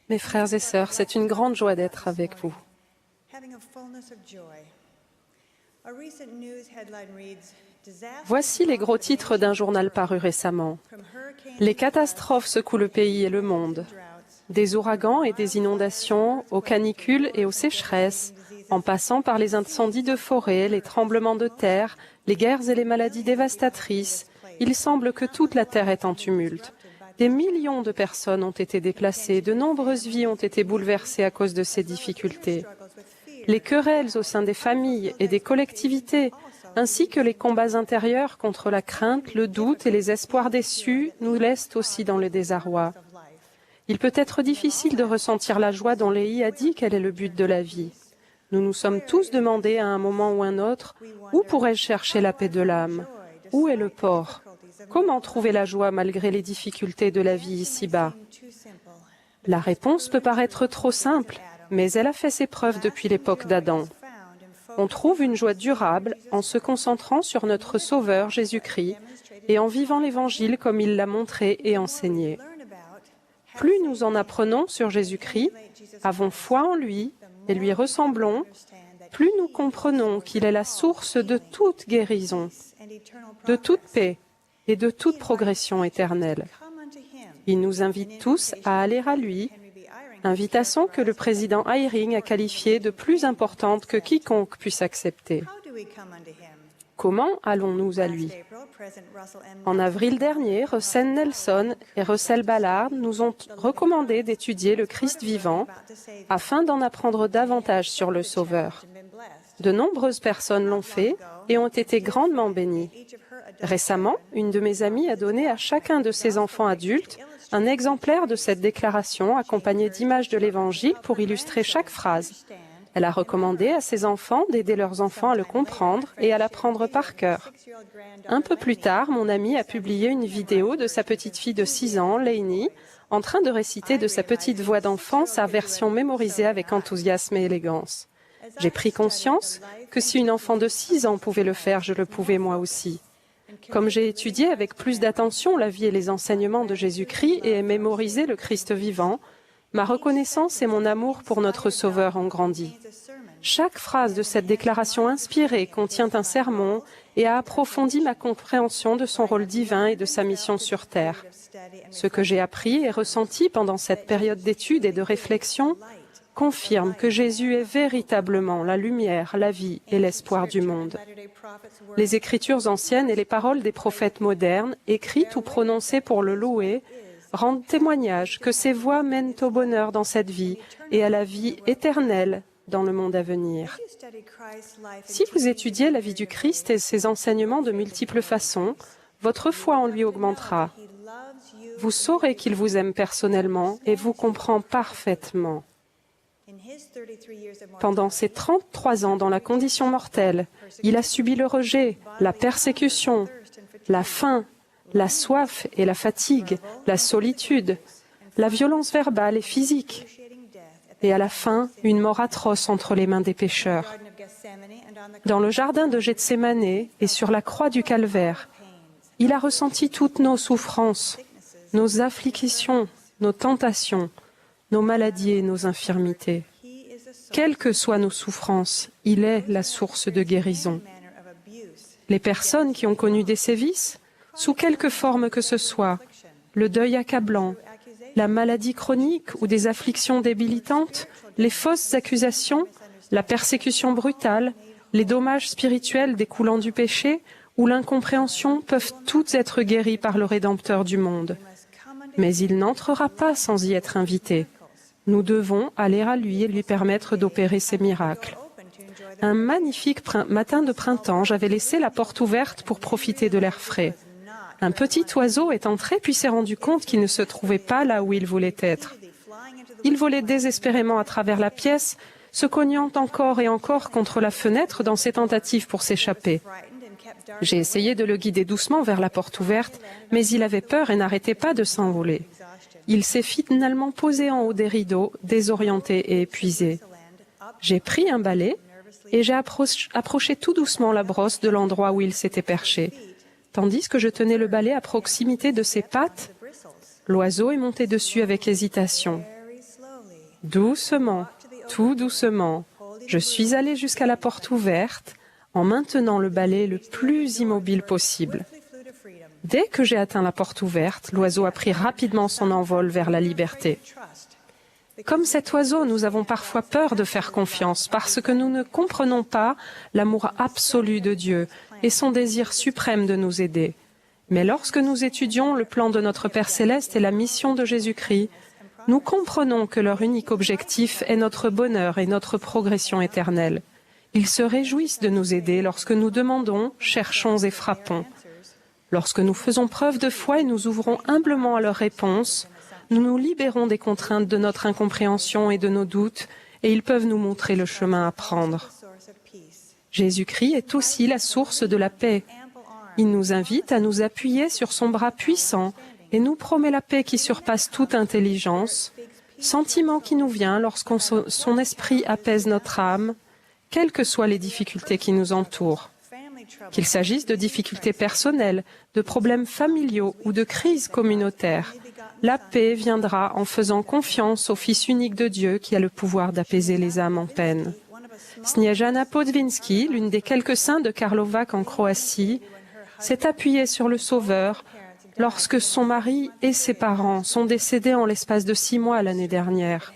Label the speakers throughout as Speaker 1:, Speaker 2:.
Speaker 1: Mes frères et sœurs, c'est une grande joie d'être avec vous. Voici les gros titres d'un journal paru récemment. Les catastrophes secouent le pays et le monde. Des ouragans et des inondations, aux canicules et aux sécheresses, en passant par les incendies de forêt, les tremblements de terre, les guerres et les maladies dévastatrices, il semble que toute la terre est en tumulte. Des millions de personnes ont été déplacées, de nombreuses vies ont été bouleversées à cause de ces difficultés. Les querelles au sein des familles et des collectivités, ainsi que les combats intérieurs contre la crainte, le doute et les espoirs déçus nous laissent aussi dans le désarroi. Il peut être difficile de ressentir la joie dont Léhi a dit qu'elle est le but de la vie. Nous nous sommes tous demandé à un moment ou un autre, où pourrais-je chercher la paix de l'âme? Où est le port? Comment trouver la joie malgré les difficultés de la vie ici-bas? La réponse peut paraître trop simple, mais elle a fait ses preuves depuis l'époque d'Adam. On trouve une joie durable en se concentrant sur notre Sauveur Jésus-Christ et en vivant l'Évangile comme il l'a montré et enseigné. Plus nous en apprenons sur Jésus-Christ, avons foi en lui et lui ressemblons, plus nous comprenons qu'il est la source de toute guérison, de toute paix et de toute progression éternelle. Il nous invite tous à aller à lui, invitation que le président Eyring a qualifiée de plus importante que quiconque puisse accepter. Comment allons-nous à lui? En avril dernier, Russell Nelson et Russell Ballard nous ont recommandé d'étudier le Christ vivant afin d'en apprendre davantage sur le Sauveur. De nombreuses personnes l'ont fait et ont été grandement bénies. Récemment, une de mes amies a donné à chacun de ses enfants adultes un exemplaire de cette déclaration accompagnée d'images de l'Évangile pour illustrer chaque phrase. Elle a recommandé à ses enfants d'aider leurs enfants à le comprendre et à l'apprendre par cœur. Un peu plus tard, mon amie a publié une vidéo de sa petite fille de 6 ans, Lainey, en train de réciter de sa petite voix d'enfant sa version mémorisée avec enthousiasme et élégance. J'ai pris conscience que si une enfant de 6 ans pouvait le faire, je le pouvais moi aussi. Comme j'ai étudié avec plus d'attention la vie et les enseignements de Jésus-Christ et ai mémorisé le Christ vivant, ma reconnaissance et mon amour pour notre Sauveur ont grandi. Chaque phrase de cette déclaration inspirée contient un sermon et a approfondi ma compréhension de son rôle divin et de sa mission sur terre. Ce que j'ai appris et ressenti pendant cette période d'étude et de réflexion confirme que Jésus est véritablement la lumière, la vie et l'espoir du monde. Les Écritures anciennes et les paroles des prophètes modernes, écrites ou prononcées pour le louer, rendent témoignage que ces voies mènent au bonheur dans cette vie et à la vie éternelle dans le monde à venir. Si vous étudiez la vie du Christ et ses enseignements de multiples façons, votre foi en lui augmentera. Vous saurez qu'il vous aime personnellement et vous comprend parfaitement. Pendant ses 33 ans dans la condition mortelle, il a subi le rejet, la persécution, la faim, la soif et la fatigue, la solitude, la violence verbale et physique, et à la fin, une mort atroce entre les mains des pécheurs. Dans le jardin de Gethsémane et sur la croix du Calvaire, il a ressenti toutes nos souffrances, nos afflictions, nos tentations, nos maladies et nos infirmités. Quelles que soient nos souffrances, il est la source de guérison. Les personnes qui ont connu des sévices, sous quelque forme que ce soit, le deuil accablant, la maladie chronique ou des afflictions débilitantes, les fausses accusations, la persécution brutale, les dommages spirituels découlant du péché ou l'incompréhension peuvent toutes être guéries par le Rédempteur du monde. Mais il n'entrera pas sans y être invité. Nous devons aller à lui et lui permettre d'opérer ses miracles. Un magnifique matin de printemps, j'avais laissé la porte ouverte pour profiter de l'air frais. Un petit oiseau est entré puis s'est rendu compte qu'il ne se trouvait pas là où il voulait être. Il volait désespérément à travers la pièce, se cognant encore et encore contre la fenêtre dans ses tentatives pour s'échapper. J'ai essayé de le guider doucement vers la porte ouverte, mais il avait peur et n'arrêtait pas de s'envoler. Il s'est finalement posé en haut des rideaux, désorienté et épuisé. J'ai pris un balai et j'ai approché tout doucement la brosse de l'endroit où il s'était perché. tandis que je tenais le balai à proximité de ses pattes, l'oiseau est monté dessus avec hésitation. Doucement, tout doucement, je suis allé jusqu'à la porte ouverte en maintenant le balai le plus immobile possible. Dès que j'ai atteint la porte ouverte, l'oiseau a pris rapidement son envol vers la liberté. Comme cet oiseau, nous avons parfois peur de faire confiance parce que nous ne comprenons pas l'amour absolu de Dieu et son désir suprême de nous aider. Mais lorsque nous étudions le plan de notre Père Céleste et la mission de Jésus-Christ, nous comprenons que leur unique objectif est notre bonheur et notre progression éternelle. Ils se réjouissent de nous aider lorsque nous demandons, cherchons et frappons. Lorsque nous faisons preuve de foi et nous ouvrons humblement à leurs réponses, nous nous libérons des contraintes de notre incompréhension et de nos doutes, et ils peuvent nous montrer le chemin à prendre. Jésus-Christ est aussi la source de la paix. Il nous invite à nous appuyer sur son bras puissant et nous promet la paix qui surpasse toute intelligence, sentiment qui nous vient lorsqu'on son esprit apaise notre âme, quelles que soient les difficultés qui nous entourent. Qu'il s'agisse de difficultés personnelles, de problèmes familiaux ou de crises communautaires, la paix viendra en faisant confiance au Fils unique de Dieu qui a le pouvoir d'apaiser les âmes en peine. Snježana Podvinski, l'une des quelques saints de Karlovac en Croatie, s'est appuyée sur le Sauveur lorsque son mari et ses parents sont décédés en l'espace de 6 mois l'année dernière.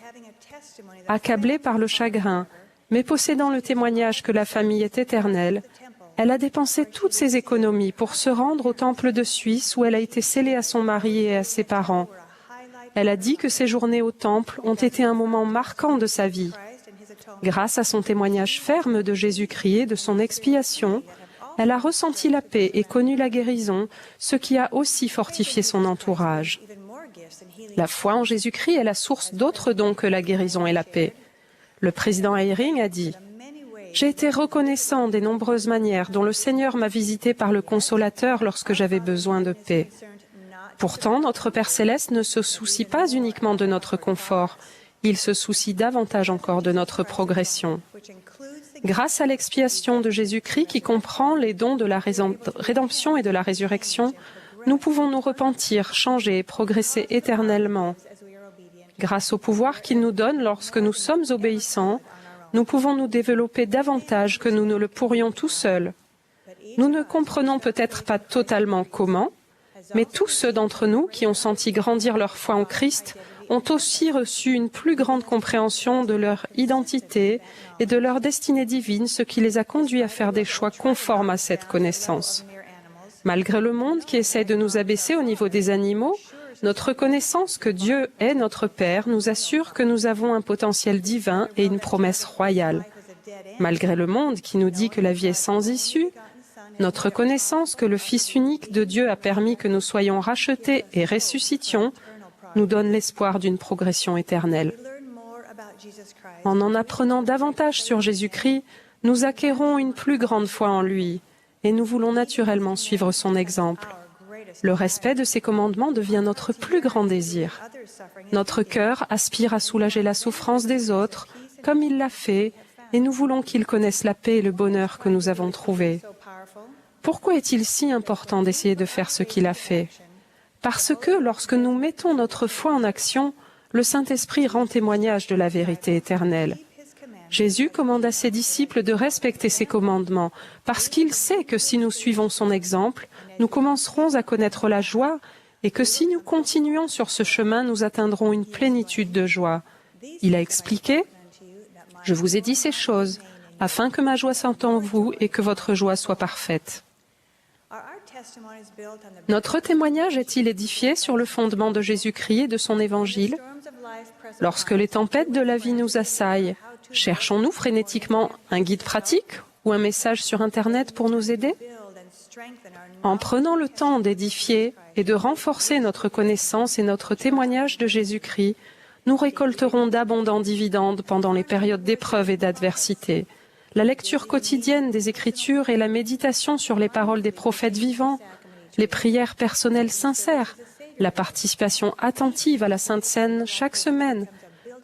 Speaker 1: Accablée par le chagrin, mais possédant le témoignage que la famille est éternelle, elle a dépensé toutes ses économies pour se rendre au temple de Suisse où elle a été scellée à son mari et à ses parents. Elle a dit que ces journées au temple ont été un moment marquant de sa vie. Grâce à son témoignage ferme de Jésus-Christ et de son expiation, elle a ressenti la paix et connu la guérison, ce qui a aussi fortifié son entourage. La foi en Jésus-Christ est la source d'autres dons que la guérison et la paix. Le président Eyring a dit « J'ai été reconnaissant des nombreuses manières dont le Seigneur m'a visité par le Consolateur lorsque j'avais besoin de paix. Pourtant, notre Père Céleste ne se soucie pas uniquement de notre confort, il se soucie davantage encore de notre progression. Grâce à l'expiation de Jésus-Christ qui comprend les dons de la rédemption et de la résurrection, nous pouvons nous repentir, changer et progresser éternellement. Grâce au pouvoir qu'il nous donne lorsque nous sommes obéissants, nous pouvons nous développer davantage que nous ne le pourrions tout seuls. Nous ne comprenons peut-être pas totalement comment, mais tous ceux d'entre nous qui ont senti grandir leur foi en Christ ont aussi reçu une plus grande compréhension de leur identité et de leur destinée divine, ce qui les a conduits à faire des choix conformes à cette connaissance. Malgré le monde qui essaie de nous abaisser au niveau des animaux, notre connaissance que Dieu est notre Père nous assure que nous avons un potentiel divin et une promesse royale. Malgré le monde qui nous dit que la vie est sans issue, notre connaissance que le Fils unique de Dieu a permis que nous soyons rachetés et ressuscitions nous donne l'espoir d'une progression éternelle. En apprenant davantage sur Jésus-Christ, nous acquérons une plus grande foi en lui et nous voulons naturellement suivre son exemple. Le respect de ses commandements devient notre plus grand désir. Notre cœur aspire à soulager la souffrance des autres, comme il l'a fait, et nous voulons qu'ils connaissent la paix et le bonheur que nous avons trouvés. Pourquoi est-il si important d'essayer de faire ce qu'il a fait? Parce que lorsque nous mettons notre foi en action, le Saint-Esprit rend témoignage de la vérité éternelle. Jésus commande à ses disciples de respecter ses commandements, parce qu'il sait que si nous suivons son exemple, nous commencerons à connaître la joie et que si nous continuons sur ce chemin, nous atteindrons une plénitude de joie. Il a expliqué « Je vous ai dit ces choses, afin que ma joie soit en vous et que votre joie soit parfaite. » Notre témoignage est-il édifié sur le fondement de Jésus-Christ et de son évangile? Lorsque les tempêtes de la vie nous assaillent, cherchons-nous frénétiquement un guide pratique ou un message sur Internet pour nous aider? En prenant le temps d'édifier et de renforcer notre connaissance et notre témoignage de Jésus-Christ, nous récolterons d'abondants dividendes pendant les périodes d'épreuve et d'adversité. La lecture quotidienne des Écritures et la méditation sur les paroles des prophètes vivants, les prières personnelles sincères, la participation attentive à la Sainte Seine chaque semaine,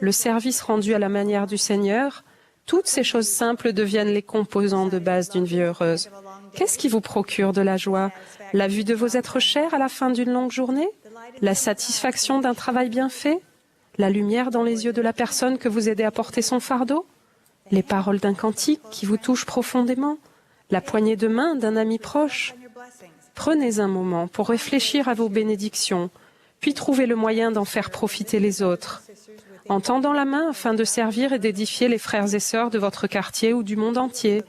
Speaker 1: le service rendu à la manière du Seigneur, toutes ces choses simples deviennent les composants de base d'une vie heureuse. Qu'est-ce qui vous procure de la joie? La vue de vos êtres chers à la fin d'une longue journée? La satisfaction d'un travail bien fait? La lumière dans les yeux de la personne que vous aidez à porter son fardeau? Les paroles d'un cantique qui vous touchent profondément? La poignée de main d'un ami proche? Prenez un moment pour réfléchir à vos bénédictions, puis trouvez le moyen d'en faire profiter les autres. En tendant la main afin de servir et d'édifier les frères et sœurs de votre quartier ou du monde entier,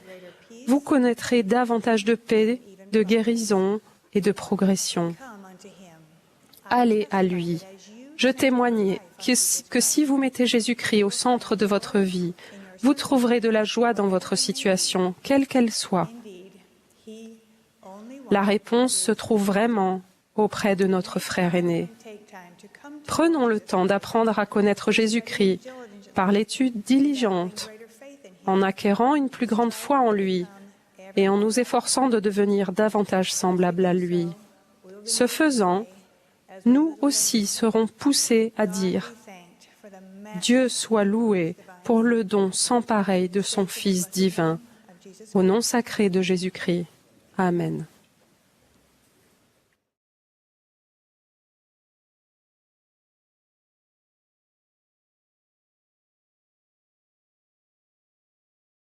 Speaker 1: vous connaîtrez davantage de paix, de guérison et de progression. Allez à lui. Je témoigne que si vous mettez Jésus-Christ au centre de votre vie, vous trouverez de la joie dans votre situation, quelle qu'elle soit. La réponse se trouve vraiment auprès de notre frère aîné. Prenons le temps d'apprendre à connaître Jésus-Christ par l'étude diligente, en acquérant une plus grande foi en lui et en nous efforçant de devenir davantage semblables à lui. Ce faisant, nous aussi serons poussés à dire « Dieu soit loué pour le don sans pareil de son Fils divin. » Au nom sacré de Jésus-Christ. Amen.